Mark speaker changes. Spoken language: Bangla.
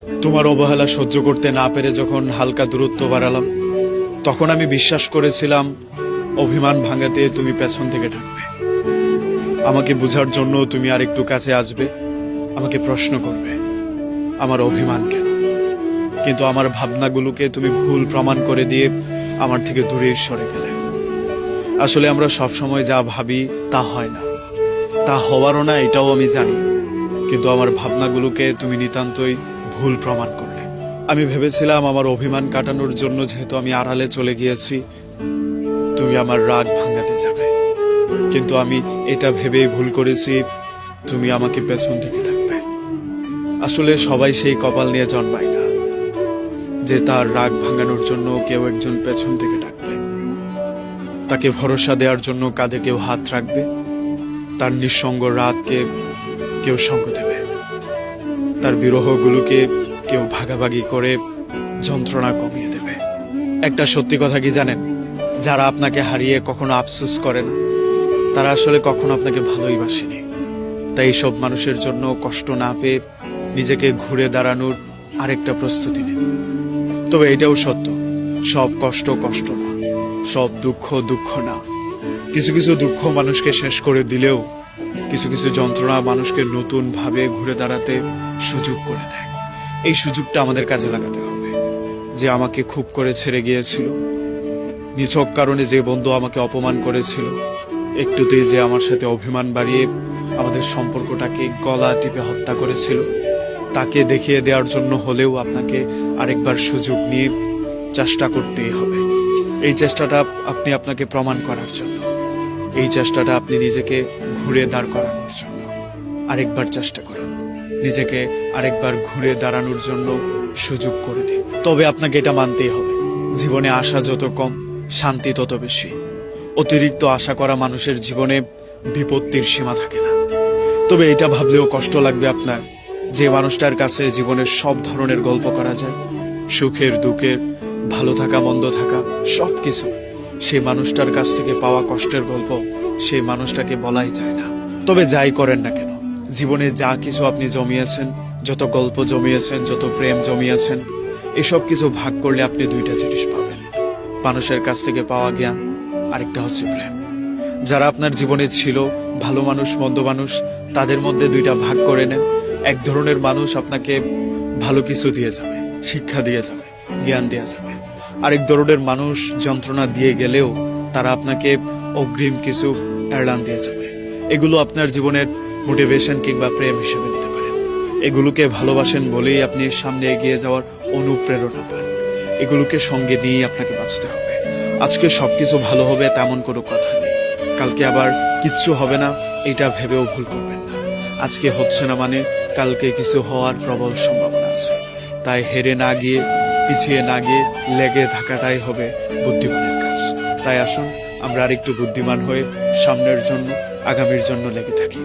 Speaker 1: তোমার অবহেলা সহ্য করতে না পেরে যখন হালকা দূরত্ব বাড়ালাম, তখন আমি বিশ্বাস করেছিলাম অভিমান ভাঙাতে তুমি পেছন থেকে ডাকবে, আমাকে বোঝার জন্য তুমি আর একটু কাছে আসবে, আমাকে প্রশ্ন করবে আমার অভিমান কেন। কিন্তু আমার ভাবনাগুলোকে তুমি ভুল প্রমাণ করে দিয়ে আমার থেকে দূরে সরে গেলে। আসলে আমরা সবসময় যা ভাবি তা হয় না, তা হওয়ারও না, এটাও আমি জানি। কিন্তু আমার ভাবনাগুলোকে তুমি নিতান্তই ভুল প্রমাণ করলে। আমি ভেবেছিলাম আমার অভিমান কাটানোর জন্য যেহেতু আমি আড়ালে চলে গিয়েছি, তুমি আমার রাগ ভাঙাতে যাবে। কিন্তু আমি এটা ভেবেই ভুল করেছি তুমি আমাকে পেছন থেকে ডাকবে। আসলে সবাই সেই কপাল নিয়ে জন্মায় না যে তার রাগ ভাঙানোর জন্য কেউ একজন পেছন থেকে ডাকবে, তাকে ভরসা দেওয়ার জন্য কাঁধে কেউ হাত রাখবে, তার নিঃসঙ্গ রাতকে কেউ সঙ্গ দেবে, তার বিরহগুলোকে কেউ ভাগাভাগি করে যন্ত্রণা কমিয়ে দেবে। একটা সত্যি কথা কি জানেন, যারা আপনাকে হারিয়ে কখনো আফসোস করে না, তারা আসলে কখনো আপনাকে ভালোই বাসেনি। তাই সব মানুষের জন্য কষ্ট না পেয়ে নিজেকে ঘুরে দাঁড়ানোর আরেকটা প্রস্তুতি নিন। তবে এটাও সত্য, সব কষ্ট কষ্ট না, সব দুঃখ দুঃখ না। কিছু কিছু দুঃখ মানুষকে শেষ করে দিলেও কিছু কিছু যন্ত্রণা মানুষকে নতুন ভাবে ঘুরে দাঁড়াতে সুযোগ করে দেয়। এই সুযোগটা আমাদের কাজে লাগাতে হবে। যে আমাকে খুব করে ছেড়ে গিয়েছিল, নিছক কারণে যে বন্ধু আমাকে অপমান করেছিল, একটুতেই যে আমার সাথে অভিমান বাড়িয়ে আমাদের সম্পর্কটাকে গলা টিপে হত্যা করেছিল, তাকে দেখিয়ে দেওয়ার জন্য হলেও আপনাকে আরেকবার সুযোগ নিয়ে চেষ্টা করতেই হবে। এই চেষ্টাটা আপনি আপনাকে প্রমাণ করার জন্য, এই চেষ্টাটা আপনি নিজেকে ঘুরে দাঁড় করানোর জন্য। আরেকবার চেষ্টা করুন, নিজেকে আরেকবার ঘুরে দাঁড়ানোর জন্য সুযোগ করে দিন। তবে আপনাকে এটা মানতেই হবে, জীবনে আশা যত কম, শান্তি তত বেশি। অতিরিক্ত আশা করা মানুষের জীবনে বিপত্তির সীমা থাকে না। তবে এটা ভাবলেও কষ্ট লাগবে আপনার, যে মানুষটার কাছে জীবনের সব ধরনের গল্প করা যায়, সুখের দুঃখের, ভালো থাকা মন্দ থাকা সবকিছু, সেই মানুষটার কাছ থেকে পাওয়া কষ্টের গল্প সেই মানুষটাকে বলাই যায় না। তবে যাই করেন না কেন, জীবনে যা কিছু আপনি জমিয়েছেন, যত গল্প জমিয়েছেন, যত প্রেম জমিয়েছেন, এসব কিছু ভাগ করলে আপনি দুইটা জিনিস পাবেন। মানুষের কাছ থেকে পাওয়া জ্ঞান, আরেকটা হচ্ছে প্রেম। যারা আপনার জীবনে ছিল, ভালো মানুষ মন্দ মানুষ, তাদের মধ্যে দুইটা ভাগ করে নেন। এক ধরনের মানুষ আপনাকে ভালো কিছু দিয়ে যাবে, শিক্ষা দিয়ে যাবে, জ্ঞান দিয়ে যাবে। আরেক ধরনের মানুষ যন্ত্রণা দিয়ে গেলেও তারা আপনাকে অগ্রিম কিছু এড়ান দিয়ে যাবে। এগুলো আপনার জীবনের মোটিভেশন কিংবা প্রেম হিসেবে নিতে পারেন। এগুলোকে ভালোবাসেন বলেই আপনি সামনে এগিয়ে যাওয়ার অনুপ্রেরণা পান। এগুলোকে সঙ্গে নিয়ে আপনাকে বাঁচতে হবে। আজকে সবকিছু ভালো হবে তেমন কোনো কথা নেই, কালকে আবার কিচ্ছু হবে না এটা ভেবেও ভুল করবেন না। আজকে হচ্ছে না মানে কালকে কিছু হওয়ার প্রবল সম্ভাবনা আছে। তাই হেরে না গিয়ে, পিছিয়ে না গিয়ে লেগে থাকাটাই হবে বুদ্ধিমানের কাজ। তাই আসুন আমরা আরেকটু বুদ্ধিমান হয়ে সামনের জন্য, আগামীর জন্য লেগে থাকি।